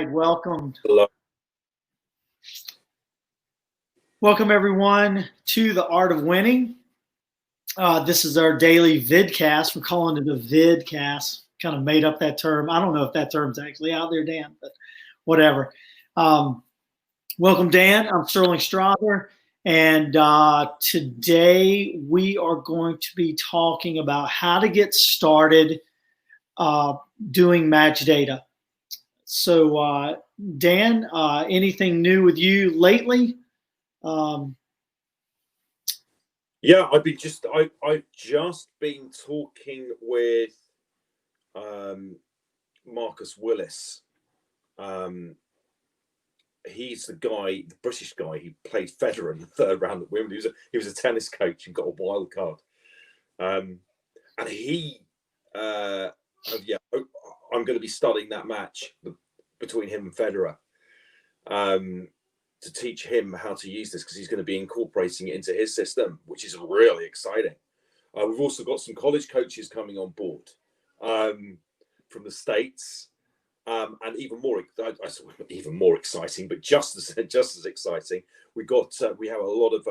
right, welcome. Hello. Welcome everyone to the Art of Winning. This is our daily vidcast. We're calling it a vidcast. Kind of made up that term. I don't know if that term's actually out there, Dan, but whatever. Welcome, Dan. I'm Sterling Strother, and today we are going to be talking about how to get started doing match data. So, Dan, anything new with you lately? Yeah, I've just been talking with Marcus Willis. He's the guy, the British guy who played Federer in the third round at Wimbledon. He was a tennis coach and got a wild card. And he, I'm going to be studying that match between him and Federer. To teach him how to use this, because he's going to be incorporating it into his system, which is really exciting. We've also got some college coaches coming on board from the States, and even more exciting, but just as exciting. We have a lot of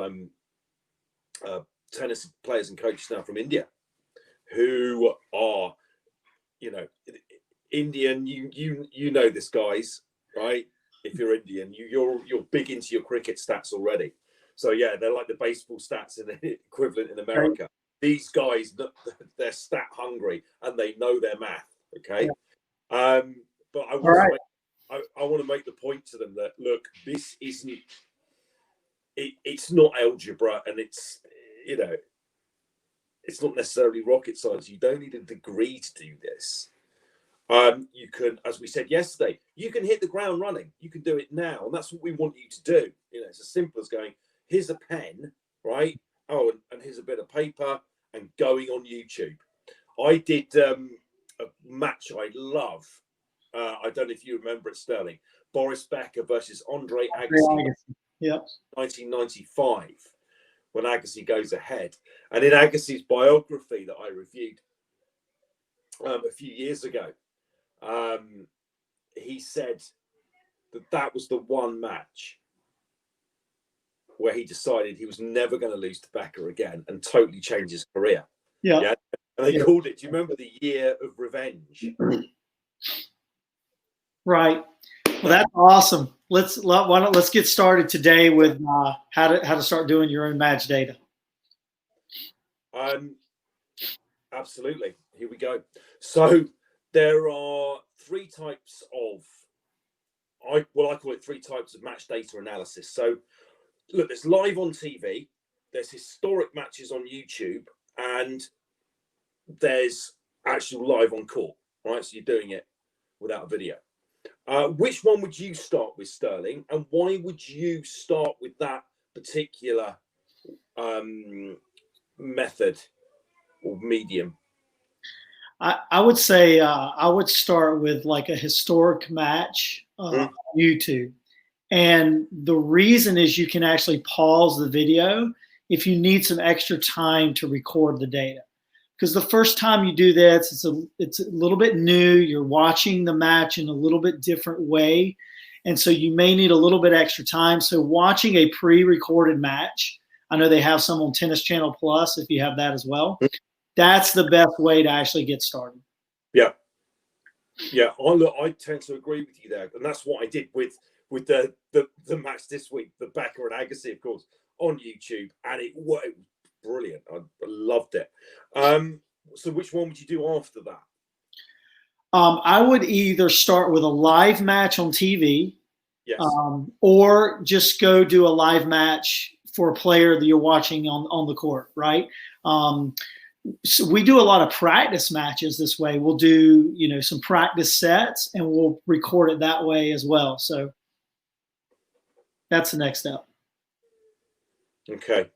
tennis players and coaches now from India, who are, Indian. You know this, guys, right? If you're Indian, you're big into your cricket stats already. So yeah, they're like the baseball stats in the equivalent in America. These guys, they're stat hungry and they know their math. Okay, yeah. But I want to make the point to them that, look, this isn't. It's not algebra, and it's not necessarily rocket science. You don't need a degree to do this. You can, as we said yesterday, you can hit the ground running. You can do it now, and that's what we want you to do. It's as simple as going, here's a pen, right? Oh, and here's a bit of paper, and going on YouTube. I did a match I love. I don't know if you remember it, Sterling. Boris Becker versus Andre Agassi, yeah, 1995, when Agassi goes ahead. And in Agassi's biography that I reviewed a few years ago, he said that was the one match where he decided he was never going to lose to Becker again and totally change his career. Yeah. And they called it, do you remember, the year of revenge? Right. Well, that's awesome. Let's get started today with how to start doing your own match data. Absolutely. Here we go. So there are three types of, I call it three types of match data analysis. So look, there's live on TV, there's historic matches on YouTube, and there's actual live on court, right? So you're doing it without a video. Which one would you start with, Sterling? And why would you start with that particular method or medium? I would say I would start with like a historic match on YouTube. And the reason is you can actually pause the video if you need some extra time to record the data. Because the first time you do this, it's a little bit new. You're watching the match in a little bit different way. And so you may need a little bit extra time. So watching a pre-recorded match, I know they have some on Tennis Channel Plus if you have that as well. That's the best way to actually get started. Yeah. Yeah, I tend to agree with you there. And that's what I did with the match this week, the Becker and Agassi, of course, on YouTube. And it was brilliant. I loved it. So which one would you do after that? I would either start with a live match on TV, yes, or just go do a live match for a player that you're watching on the court, right? So we do a lot of practice matches this way. We'll do, some practice sets and we'll record it that way as well. So that's the next step. Okay.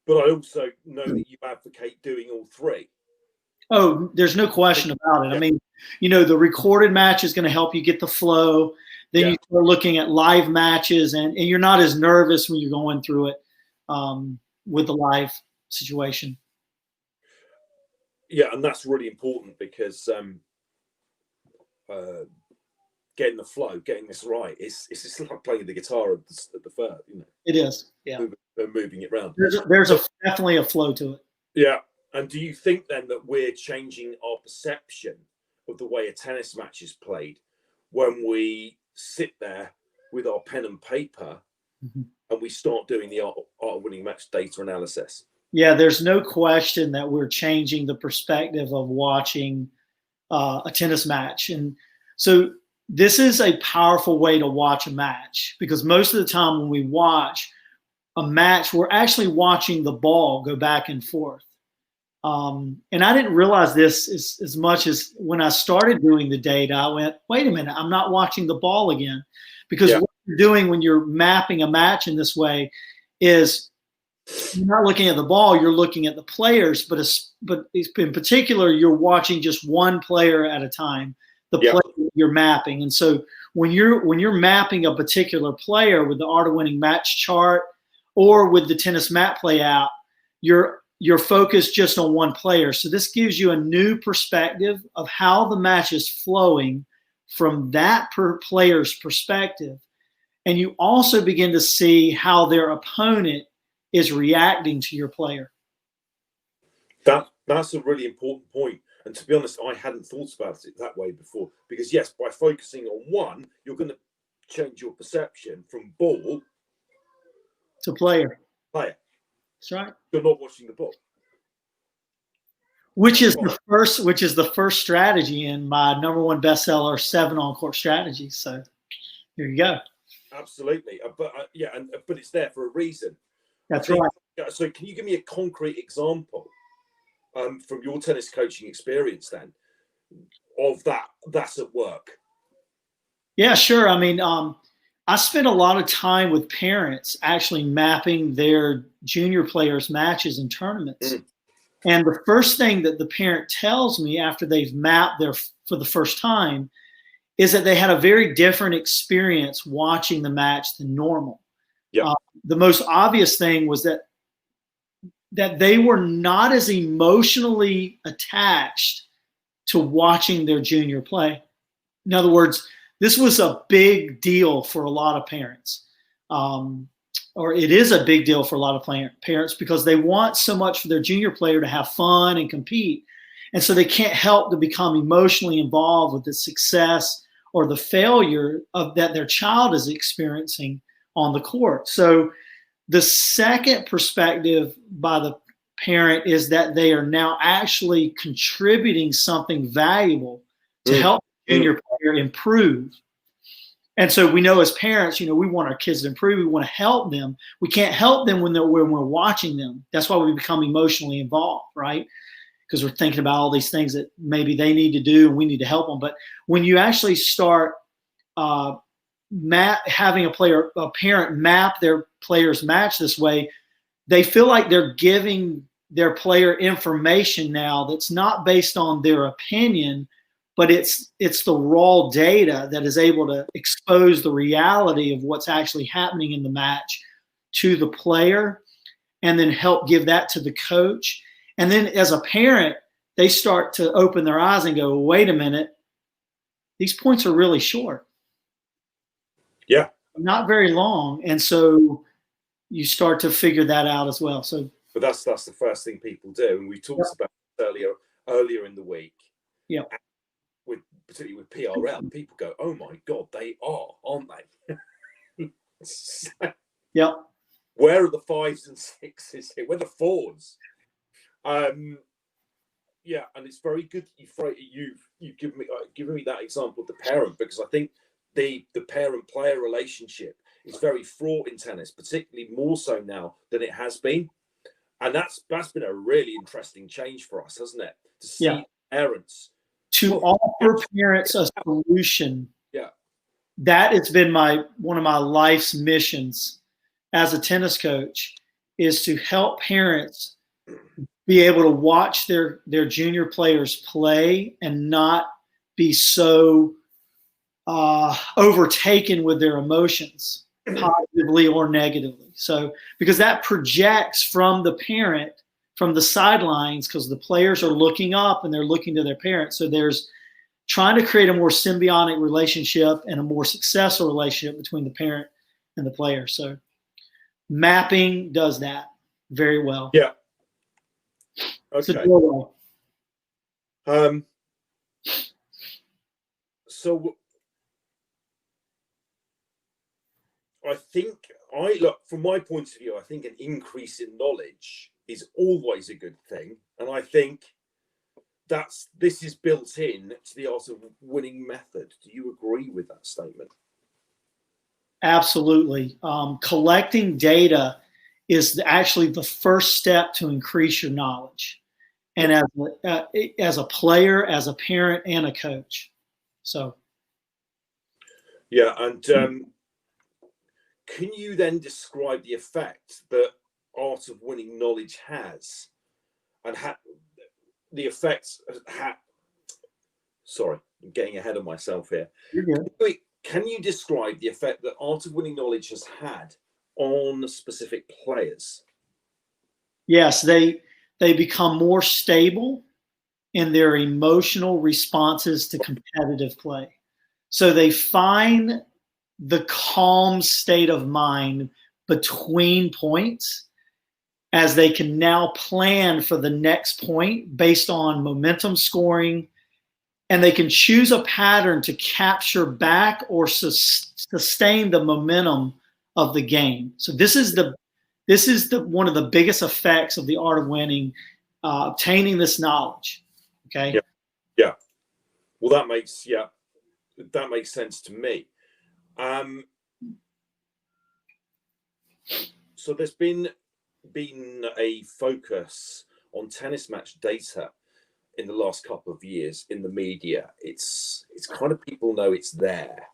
But I also know that you advocate doing all three. Oh, there's no question about it. Yeah. I mean, the recorded match is going to help you get the flow. Then you start looking at live matches and you're not as nervous when you're going through it with the live situation. Yeah, and that's really important because getting the flow, getting this right. It's just like playing the guitar at the first, you know. It is, yeah. Moving it around. There's definitely a flow to it. Yeah. And do you think then that we're changing our perception of the way a tennis match is played when we sit there with our pen and paper and we start doing the art of winning match data analysis? Yeah, there's no question that we're changing the perspective of watching a tennis match. And so this is a powerful way to watch a match, because most of the time when we watch a match, we're actually watching the ball go back and forth. And I didn't realize this as much as when I started doing the data, I went, wait a minute, I'm not watching the ball again. Because what you're doing when you're mapping a match in this way is you're not looking at the ball, you're looking at the players, but in particular, you're watching just one player at a time, the player you're mapping. And so when you're mapping a particular player with the Art of Winning Match chart or with the tennis map play out, you're focused just on one player. So this gives you a new perspective of how the match is flowing from that player's perspective. And you also begin to see how their opponent is reacting to your player. That's a really important point. And to be honest, I hadn't thought about it that way before. Because yes, by focusing on one, you're going to change your perception from ball to player. That's right. You're not watching the ball. Which is the first strategy in my #1 bestseller, 7 on-court strategies. So here you go. Absolutely, but it's there for a reason. That's right. So can you give me a concrete example from your tennis coaching experience then of that's at work? Yeah, sure. I mean, I spent a lot of time with parents actually mapping their junior players' matches and tournaments. And the first thing that the parent tells me after they've mapped for the first time is that they had a very different experience watching the match than normal. Yeah. The most obvious thing was that they were not as emotionally attached to watching their junior play. In other words, this was a big deal for a lot of parents. Or it is a big deal for a lot of parents because they want so much for their junior player to have fun and compete. And so they can't help to become emotionally involved with the success or the failure that their child is experiencing on the court. So the second perspective by the parent is that they are now actually contributing something valuable to help the junior player improve. And so we know as parents, we want our kids to improve. We want to help them. We can't help them when we're watching them. That's why we become emotionally involved, right? Because we're thinking about all these things that maybe they need to do and we need to help them. But when you actually start having a parent map their player's match this way, they feel like they're giving their player information now that's not based on their opinion, but it's the raw data that is able to expose the reality of what's actually happening in the match to the player and then help give that to the coach. And then as a parent, they start to open their eyes and go, wait a minute, these points are really short. Yeah. Not very long. And so you start to figure that out as well. But that's the first thing people do. And we talked about it earlier in the week. Yeah. Particularly with PRL, people go, oh my God, they are, aren't they? Yeah. Where are the 5s and 6s here? Where are the 4s? Yeah, and it's very good you've given me that example of the parent, because I think the parent-player relationship is very fraught in tennis, particularly more so now than it has been. And that's been a really interesting change for us, hasn't it? To see parents to offer parents a solution. Yeah. That has been one of my life's missions as a tennis coach, is to help parents be able to watch their junior players play and not be so overtaken with their emotions, positively or negatively. So, because that projects from the parent, from the sidelines, because the players are looking up and they're looking to their parents. So there's trying to create a more symbiotic relationship and a more successful relationship between the parent and the player. So mapping does that very well. Yeah. Okay. So I think from my point of view, I think an increase in knowledge is always a good thing. And I think this is built in to the Art of Winning method. Do you agree with that statement? Absolutely. Collecting data is actually the first step to increase your knowledge. And as a player, as a parent, and a coach. So. Yeah. And can you then describe the effect that Art of Winning knowledge has, and the effects? Sorry, I'm getting ahead of myself here. Can you describe the effect that Art of Winning knowledge has had on specific players? Yes, they become more stable in their emotional responses to competitive play. So they find the calm state of mind between points, as they can now plan for the next point based on momentum scoring, and they can choose a pattern to capture back or sustain the momentum of the game. So this is one of the biggest effects of the Art of Winning, obtaining this knowledge. Okay. Yeah. Well, that makes sense to me. So there's been a focus on tennis match data in the last couple of years in the media. It's kind of, people know it's there.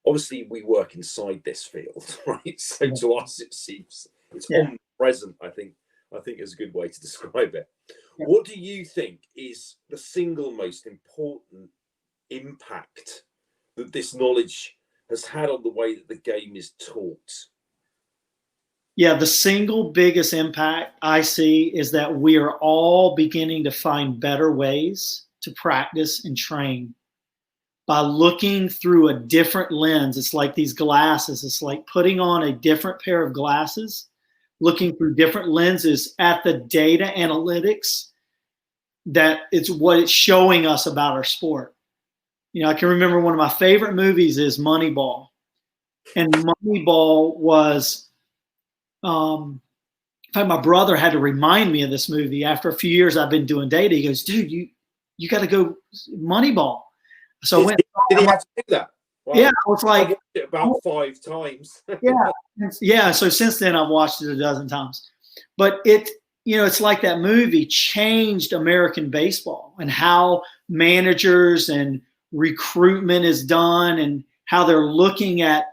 Obviously, we work inside this field, right? So to us, it seems it's omnipresent. I think is a good way to describe it. Yeah. What do you think is the single most important impact that this knowledge has had on the way that the game is taught? Yeah, the single biggest impact I see is that we are all beginning to find better ways to practice and train by looking through a different lens. It's like these glasses. It's like putting on a different pair of glasses, looking through different lenses at the data analytics that it's what it's showing us about our sport. You know, I can remember one of my favorite movies is Moneyball. And Moneyball was, in fact, my brother had to remind me of this movie after a few years I've been doing data. He goes, dude, you got to go Moneyball. So I went. Did he have to do that? Wow. Yeah, I was like, I watched it about 5 times. Yeah. So since then, I've watched it a dozen times. But it's like that movie changed American baseball and how managers and recruitment is done and how they're looking at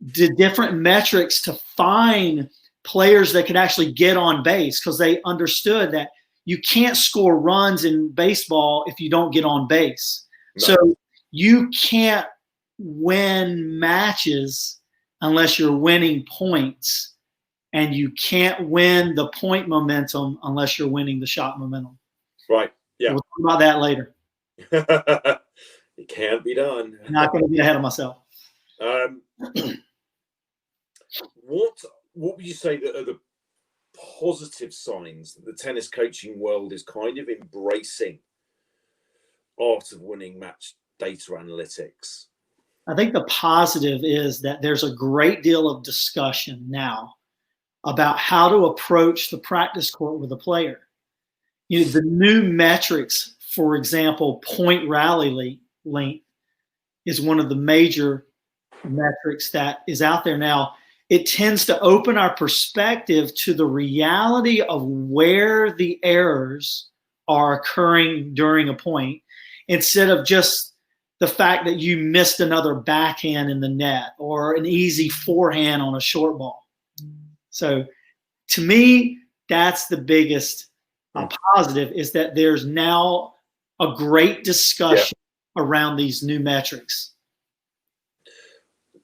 the different metrics to find players that could actually get on base, because they understood that you can't score runs in baseball if you don't get on base. No. So you can't win matches unless you're winning points, and you can't win the point momentum unless you're winning the shot momentum. Right. Yeah. We'll talk about that later. It can't be done. I'm not going to get ahead of myself. What would you say that are the positive signs that the tennis coaching world is kind of embracing Art of Winning match data analytics? I think the positive is that there's a great deal of discussion now about how to approach the practice court with a player. You know, the new metrics, for example, point rally length is one of the major metrics that is out there now. It tends to open our perspective to the reality of where the errors are occurring during a point, instead of just the fact that you missed another backhand in the net or an easy forehand on a short ball. So to me, that's the biggest positive, is that there's now a great discussion around these new metrics.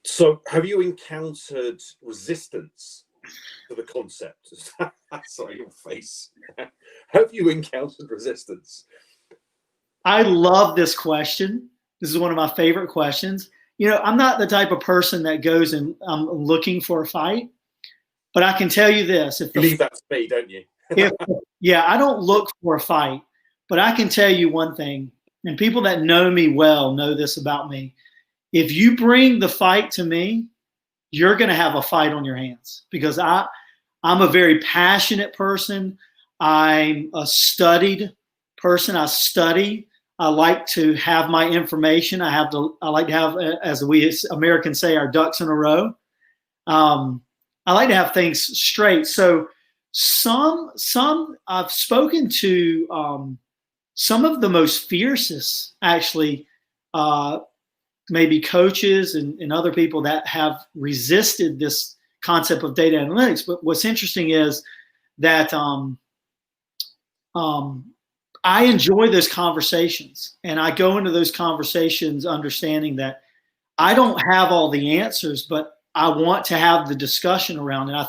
So have you encountered resistance to the concept? Sorry, your face. Have you encountered resistance? I love this question. This is one of my favorite questions. You know, I'm not the type of person that goes and I'm looking for a fight, but I can tell you this: you leave that to me, don't you? Yeah, I don't look for a fight, but I can tell you one thing, and people that know me well know this about me. If you bring the fight to me, you're going to have a fight on your hands, because I'm a very passionate person. I'm a studied person. I study. I like to have my information. I like to have, as we Americans say, our ducks in a row. I like to have things straight. So some I've spoken to some of the most fiercest, actually, maybe coaches and other people that have resisted this concept of data analytics. But what's interesting is that I enjoy those conversations, and I go into those conversations understanding that I don't have all the answers, but I want to have the discussion around it. I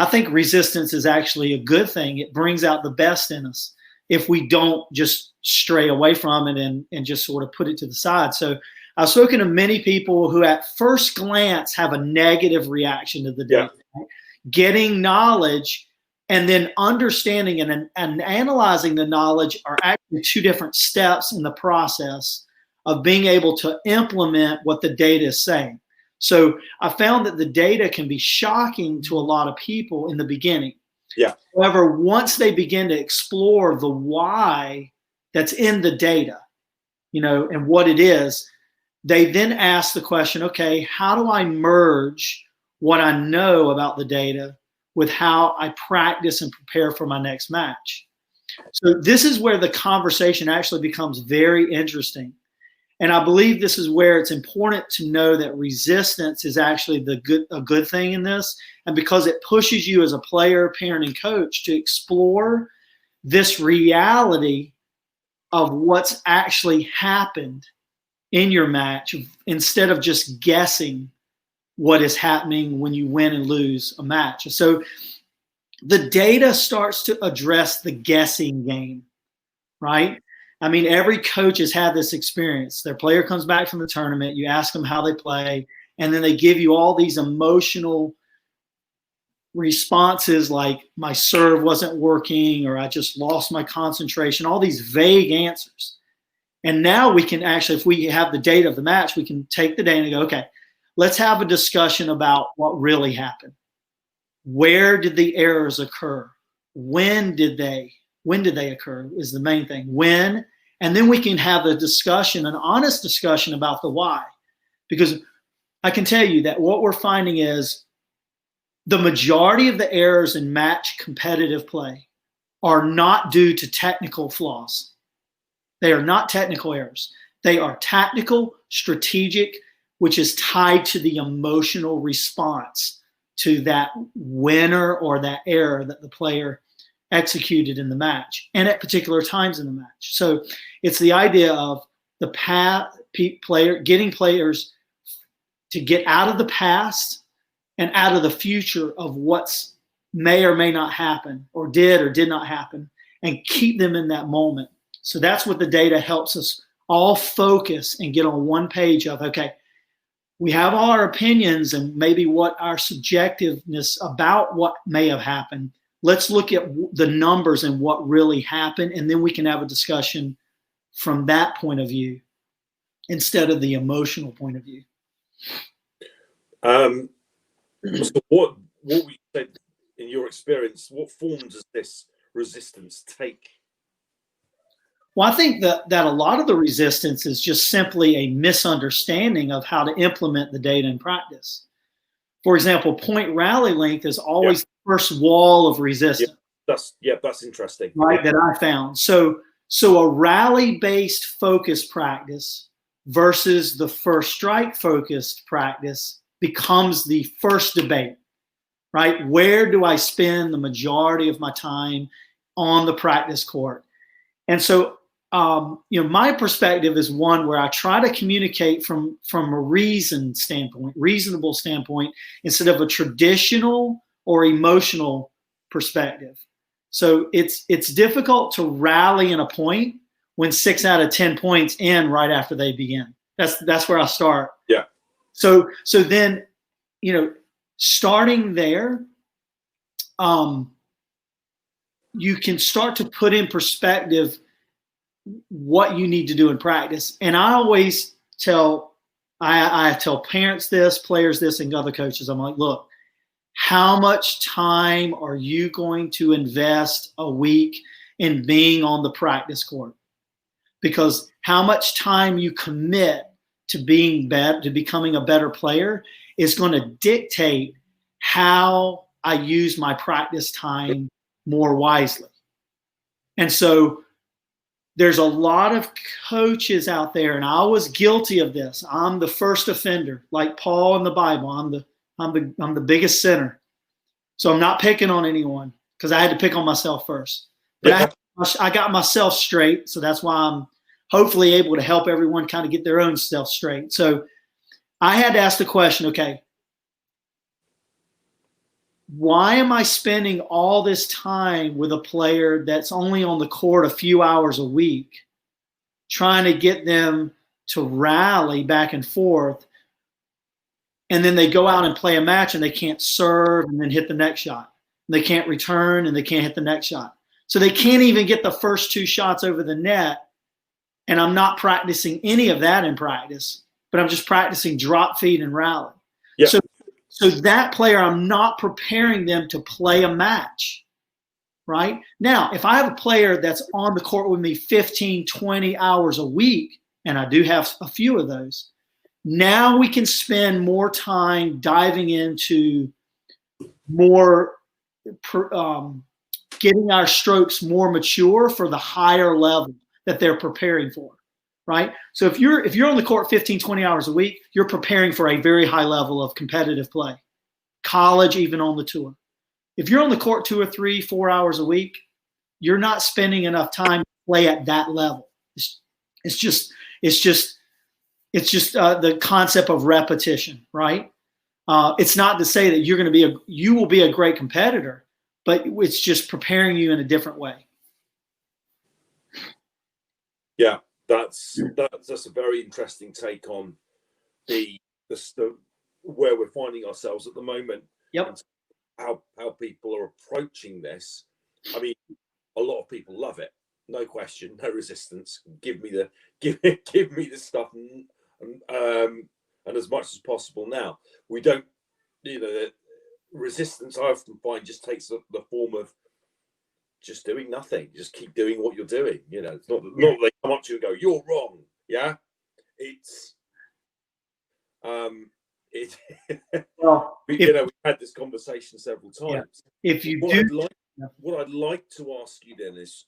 think resistance is actually a good thing. It brings out the best in us if we don't just stray away from it and just sort of put it to the side. So I've spoken to many people who at first glance have a negative reaction to the data. Yeah. Right? Getting knowledge and then understanding and analyzing the knowledge are actually two different steps in the process of being able to implement what the data is saying. So I found that the data can be shocking to a lot of people in the beginning. Yeah. However, once they begin to explore the why that's in the data, you know, and what it is, they then ask the question, okay, how do I merge what I know about the data with how I practice and prepare for my next match? So this is where the conversation actually becomes very interesting. And I believe this is where it's important to know that resistance is actually a good thing in this. And because it pushes you as a player, parent, and coach to explore this reality of what's actually happened in your match, instead of just guessing what is happening when you win and lose a match. So the data starts to address the guessing game, right? I mean, every coach has had this experience. Their player comes back from the tournament, you ask them how they play, and then they give you all these emotional responses like my serve wasn't working, or I just lost my concentration, all these vague answers. And now we can actually, if we have the data of the match, we can take the data and go, okay, let's have a discussion about what really happened. Where did the errors occur? When did they occur is the main thing. When, and then we can have a discussion, an honest discussion about the why. Because I can tell you that what we're finding is the majority of the errors in match competitive play are not due to technical flaws. They are not technical errors. They are tactical, strategic, which is tied to the emotional response to that winner or that error that the player executed in the match and at particular times in the match. So it's the idea of the getting players to get out of the past and out of the future of what's may or may not happen or did not happen, and keep them in that moment. So that's what the data helps us all focus and get on one page of, okay, we have all our opinions and maybe what our subjectiveness about what may have happened. Let's look at the numbers and what really happened, and then we can have a discussion from that point of view instead of the emotional point of view. So what we said in your experience, what form does this resistance take? Well, I think that a lot of the resistance is just simply a misunderstanding of how to implement the data in practice. For example, point rally length is always the first wall of resistance. That's interesting. Right, that I found. So a rally-based focus practice versus the first strike focused practice becomes the first debate, right? Where do I spend the majority of my time on the practice court? And so, my perspective is one where I try to communicate from a reasonable standpoint, instead of a traditional or emotional perspective. So it's difficult to rally in a point when 6 out of 10 points end right after they begin. That's where I start. Yeah. So then, starting there, you can start to put in perspective what you need to do in practice. And I always tell parents this, players this, and other coaches, I'm like, look, how much time are you going to invest a week in being on the practice court? Because how much time you commit to being better, to becoming a better player, is going to dictate how I use my practice time more wisely. And so there's a lot of coaches out there, and I was guilty of this. I'm the first offender, like Paul in the Bible. I'm the biggest sinner. So I'm not picking on anyone because I had to pick on myself first. But I got myself straight, so that's why I'm hopefully able to help everyone kind of get their own stuff straight. So I had to ask the question, okay, why am I spending all this time with a player that's only on the court a few hours a week, trying to get them to rally back and forth, and then they go out and play a match and they can't serve and then hit the next shot. They can't return and they can't hit the next shot. So they can't even get the first 2 shots over the net. And I'm not practicing any of that in practice, but I'm just practicing drop, feed, and rally. Yeah. So that player, I'm not preparing them to play a match, right? Now, if I have a player that's on the court with me 15, 20 hours a week, and I do have a few of those, now we can spend more time diving into more getting our strokes more mature for the higher level that they're preparing for, right? So if you're on the court 15, 20 hours a week, you're preparing for a very high level of competitive play, college, even on the tour. If you're on the court 2 or 3, 4 hours a week, you're not spending enough time to play at that level. It's just the concept of repetition, right? It's not to say that you will be a great competitor, but it's just preparing you in a different way. Yeah, that's a very interesting take on the where we're finding ourselves at the moment. Yep. And how people are approaching this. I mean, a lot of people love it, no question, no resistance. Give me the stuff, and as much as possible. Now we don't, the resistance I often find just takes the form of just doing nothing. Just keep doing what you're doing. It's not that they come up to you and go, "You're wrong." Yeah, it's well, we've had this conversation several times. Yeah. If you what I'd like to ask you then is,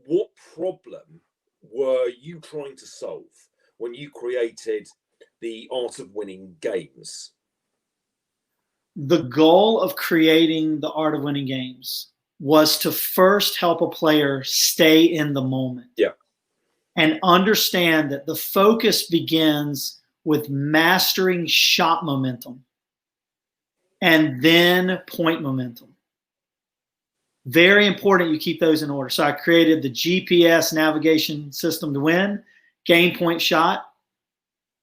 what problem were you trying to solve when you created the Art of Winning games? The goal of creating the Art of Winning games was to first help a player stay in the moment. Yeah. And understand that the focus begins with mastering shot momentum and then point momentum. Very important you keep those in order. So I created the GPS navigation system to win, game, point, shot,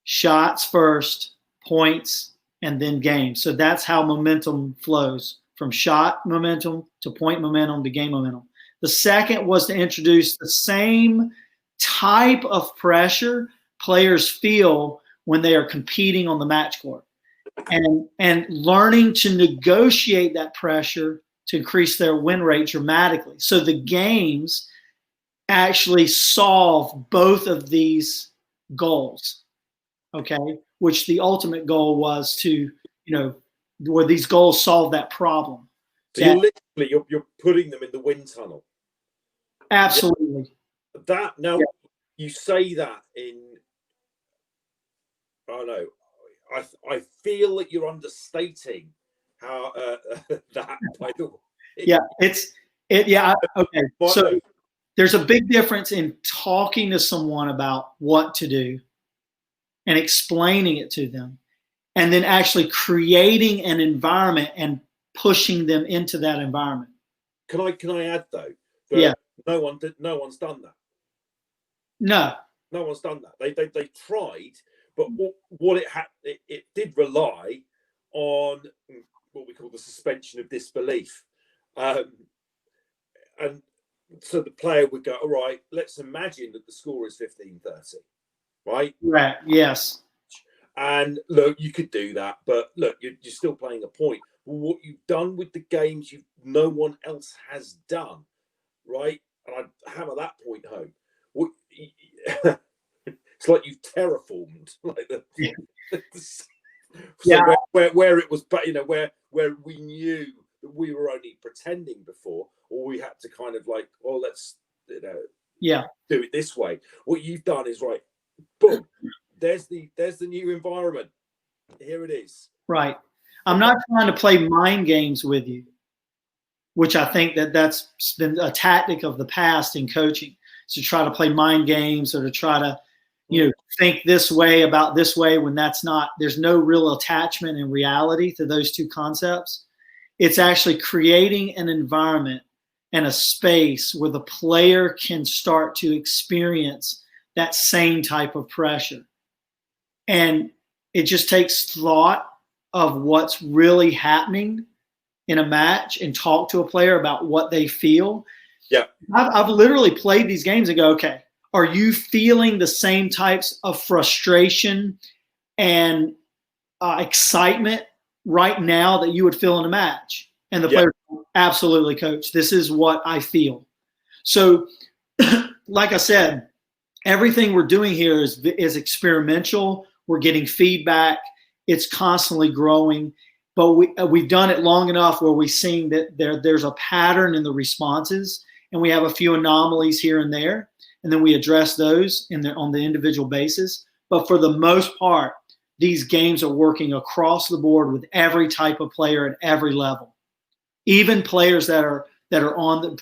shots first, points, and then game. So that's how momentum flows, from shot momentum to point momentum to game momentum. The second was to introduce the same type of pressure players feel when they are competing on the match court, and learning to negotiate that pressure to increase their win rate dramatically. So the games actually solve both of these goals, okay? Which the ultimate goal was to, where these goals solve that problem. So you're putting them in the wind tunnel. Absolutely. You say that in, I don't know, I feel that you're understating how that, by the way. Okay. So there's a big difference in talking to someone about what to do and explaining it to them, and then actually creating an environment and pushing them into that environment. Can I add though? Yeah. No one's done that. No. No one's done that. They tried, but what it did rely on what we call the suspension of disbelief, and so the player would go, all right, let's imagine that the score is 15-30, right? Right. Yes. And look, you could do that, but look, you're still playing a point. Well, what you've done with the games, no one else has done, right? And I hammer that point home. It's like you've terraformed, like so where it was, but where we knew that we were only pretending before, or we had to kind of like, well, let's do it this way. What you've done is right. Boom. There's the new environment. Here it is. Right. I'm not trying to play mind games with you, which I think that's been a tactic of the past in coaching, to try to play mind games or to try to, think this way about this way when there's no real attachment in reality to those two concepts. It's actually creating an environment and a space where the player can start to experience that same type of pressure. And it just takes thought of what's really happening in a match and talk to a player about what they feel. Yeah. I've literally played these games and go, okay, are you feeling the same types of frustration and excitement right now that you would feel in a match? And the player, absolutely, coach, this is what I feel. So, like I said, everything we're doing here is experimental. We're getting feedback. It's constantly growing, but we've done it long enough where we've seen that there's a pattern in the responses, and we have a few anomalies here and there, and then we address those on the individual basis. But for the most part, these games are working across the board with every type of player at every level, even players that are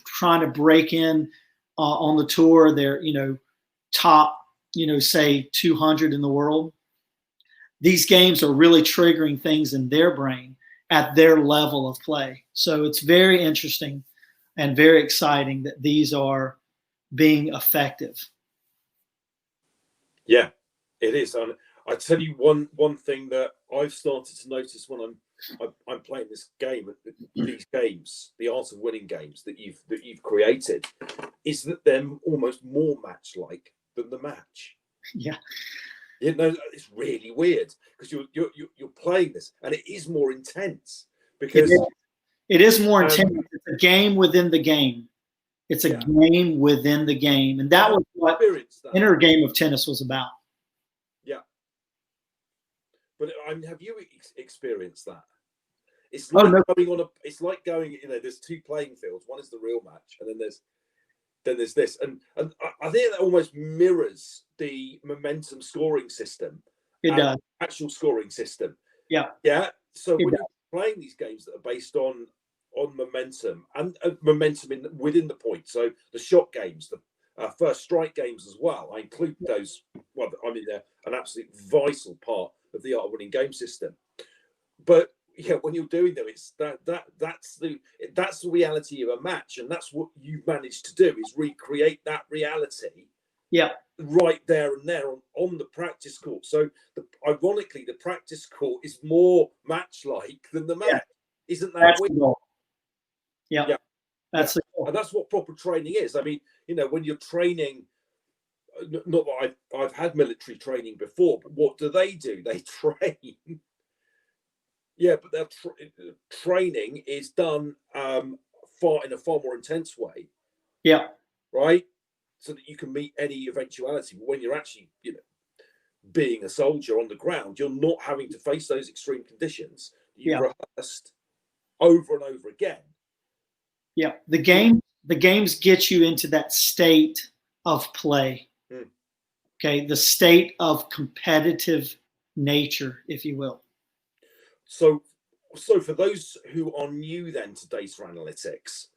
trying to break in on the tour. They're top say 200 in the world. These games are really triggering things in their brain at their level of play. So it's very interesting and very exciting that these are being effective. Yeah, it is. And I tell you one thing that I've started to notice when I'm playing this game, these games, the art of winning games that you've created, is that they're almost more match-like than the match. Yeah. It's really weird because you're playing this and it is more intense because it is more intense. It's a game within the game. It's a game within the game, and that was what inner game of tennis was about. Yeah, but have you experienced that? It's like it's like going. There's two playing fields. One is the real match, and then there's this, and I think that almost mirrors the momentum scoring system. It does. Actual scoring system. Yeah. Yeah. So when you're playing these games that are based on momentum and momentum within the point, so the shot games, the first strike games as well, I include those. Well, I mean, they're an absolute vital part of the art of winning game system. But when you're doing them, it's that's the reality of a match, and that's what you've managed to do is recreate that reality. Yeah. Right there and there on the practice court. So ironically, the practice court is more match-like than the match. Yeah. Isn't that weird? Yeah. That's and that's what proper training is. I mean, when you're training, not that I've had military training before, but what do? They train. Yeah, but their training is done in a far more intense way. Yeah. Right. So that you can meet any eventuality. But when you're actually, being a soldier on the ground, you're not having to face those extreme conditions. You've rehearsed over and over again. Yeah, the games get you into that state of play. Okay, the state of competitive nature, if you will. So for those who are new then to data analytics,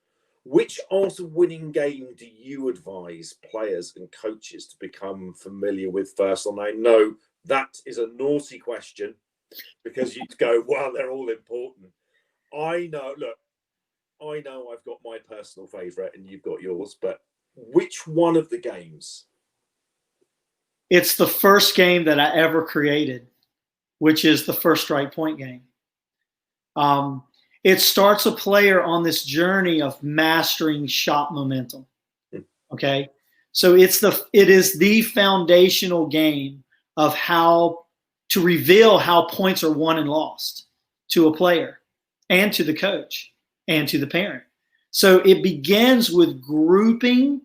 which art of winning game do you advise players and coaches to become familiar with first? And I know that is a naughty question because you'd go, well, they're all important. I know, look, I know I've got my personal favourite and you've got yours, but which one of the games? It's the first game that I ever created, which is the First Strike Point game. It starts a player on this journey of mastering shot momentum. Okay, so it is the foundational game of how to reveal how points are won and lost to a player and to the coach and to the parent. So it begins with grouping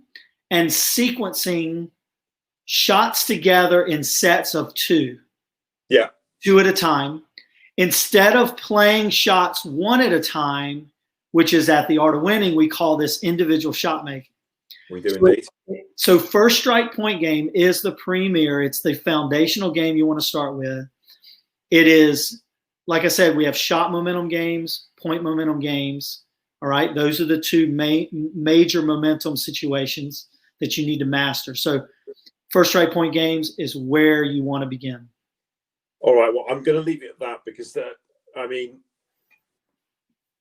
and sequencing shots together in sets of two. Yeah. 2 at a time. Instead of playing shots 1 at a time, which is at the Art of Winning, we call this individual shot making. We do indeed. So First Strike Point game is the premier. It's the foundational game you want to start with. It is, like I said, we have shot momentum games, point momentum games. All right. Those are the two major momentum situations that you need to master. So First Strike Point games is where you want to begin. All right. Well, I'm going to leave it at that because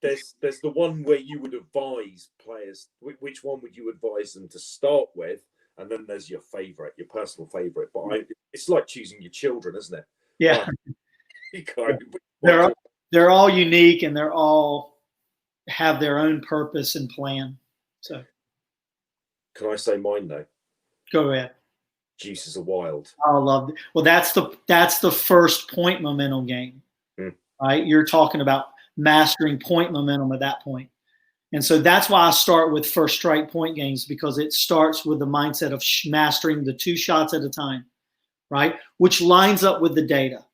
there's the one where you would advise players. Which one would you advise them to start with? And then there's your favorite, your personal favorite. But it's like choosing your children, isn't it? Yeah. They're they're all unique and they're all have their own purpose and plan. So can I say mine though? Go ahead. Juices are Wild. I love it. Well, that's the first point momentum game, right? You're talking about mastering point momentum at that point. And so that's why I start with First Strike Point games, because it starts with the mindset of mastering the 2 shots at a time, right? Which lines up with the data,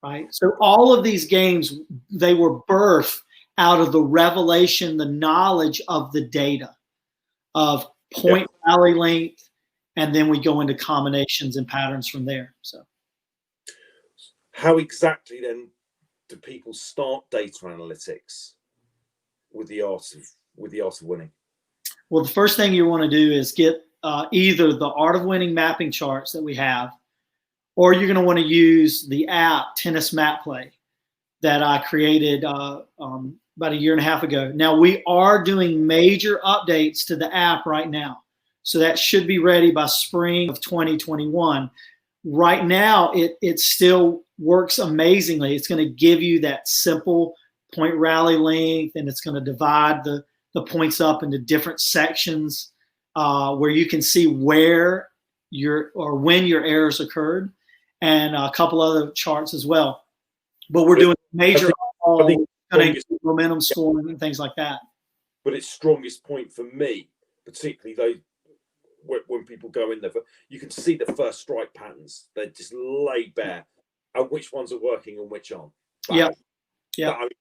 right? So all of these games, they were birthed out of the revelation, the knowledge of the data of point rally length, and then we go into combinations and patterns from there. So how exactly then do people start data analytics with the art of winning? Well, the first thing you want to do is get either the Art of Winning mapping charts that we have, or you're going to want to use the app Tennis Map Play that I created about a year and a half ago. Now we are doing major updates to the app right now. So that should be ready by spring of 2021. Right now, it still works amazingly. It's going to give you that simple point rally length, and it's going to divide the points up into different sections where you can see where when your errors occurred, and a couple other charts as well. But we're doing major momentum scoring and things like that. But its strongest point for me, particularly though, when people go in there, you can see the first strike patterns. They're just laid bare, and which ones are working and which aren't. Yeah.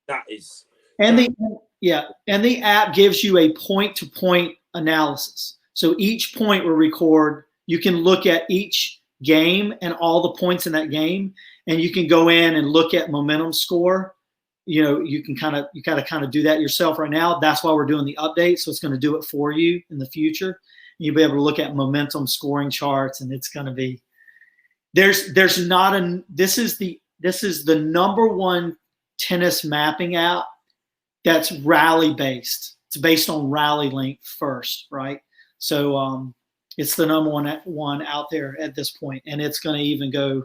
That is. And the app gives you a point-to-point analysis. So each point will record. You can look at each game and all the points in that game, and you can go in and look at momentum score. You gotta kind of do that yourself right now. That's why we're doing the update. So it's going to do it for you in the future. You'll be able to look at momentum scoring charts, and it's going to be this is the number one tennis mapping app that's rally based. It's based on rally length first, right? So it's the number one out there at this point, and it's going to even go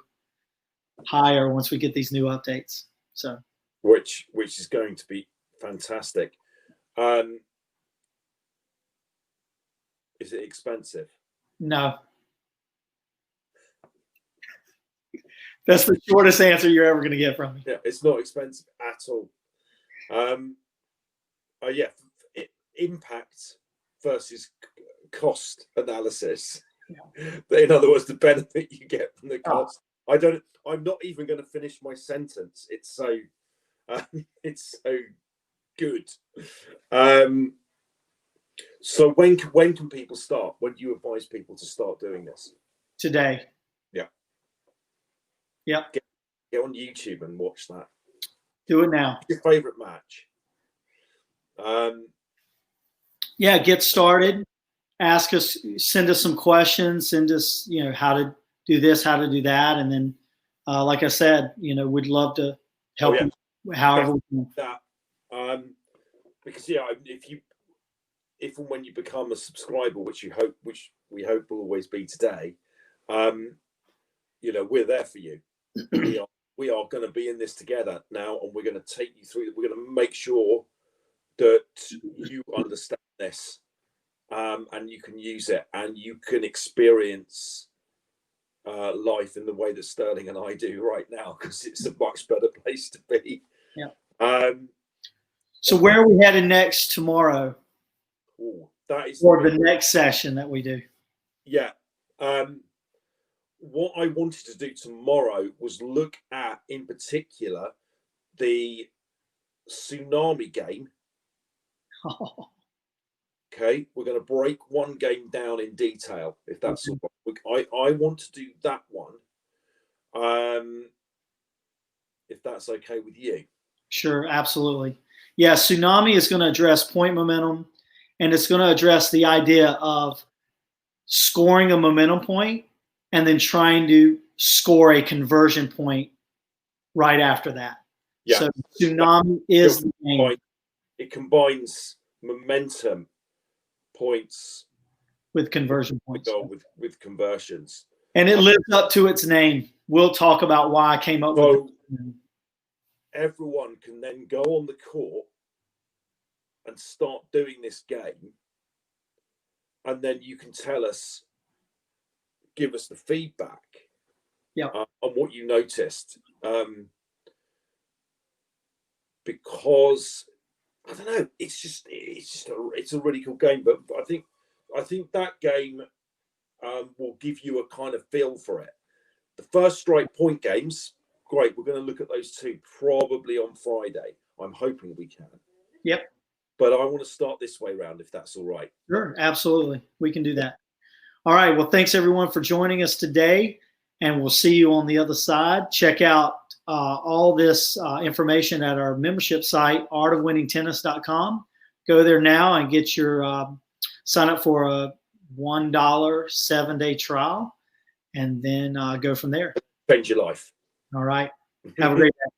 higher once we get these new updates. So which is going to be fantastic. Is it expensive? No. That's the shortest answer you're ever going to get from me. Yeah, it's not expensive at all. Impact versus cost analysis. Yeah. In other words, the benefit you get from the cost. I'm not even going to finish my sentence. It's so good. So when can people start? When do you advise people to start doing this? Today. Yeah. Get on YouTube and watch that. Do it now. Your favorite match? Get started. Ask us, send us some questions, send us, how to do this, how to do that. And then, like I said, we'd love to help you however we can. That, because if and when you become a subscriber, which we hope will always be today, we're there for you. we are going to be in this together now, and we're going to take you through. We're going to make sure that you understand this, and you can use it, and you can experience life in the way that Sterling and I do right now, because it's a much better place to be. Yeah. So where are we headed next tomorrow? That is or the next session that we do. Yeah. What I wanted to do tomorrow was look at, in particular, the Tsunami game. Oh. Okay, we're going to break one game down in detail, if that's all right. I want to do that one, if that's okay with you. Sure, absolutely. Yeah, Tsunami is going to address point momentum, and it's going to address the idea of scoring a momentum point and then trying to score a conversion point right after that. Yeah. So Tsunami is the game. It combines momentum points with conversion points. With conversions. And it lives up to its name. We'll talk about why I came up with it. Everyone can then go on the court and start doing this game. And then you can give us the feedback on what you noticed. Because I don't know, it's a really cool game. But I think that game will give you a kind of feel for it. The first strike point games, great. We're going to look at those two probably on Friday. I'm hoping we can. Yep. But I want to start this way around, if that's all right. Sure, absolutely. We can do that. All right. Well, thanks everyone for joining us today, and we'll see you on the other side. Check out all this information at our membership site, artofwinningtennis.com. Go there now and get your sign up for a $1 7-day trial, and then go from there. Change your life. All right. Have a great day.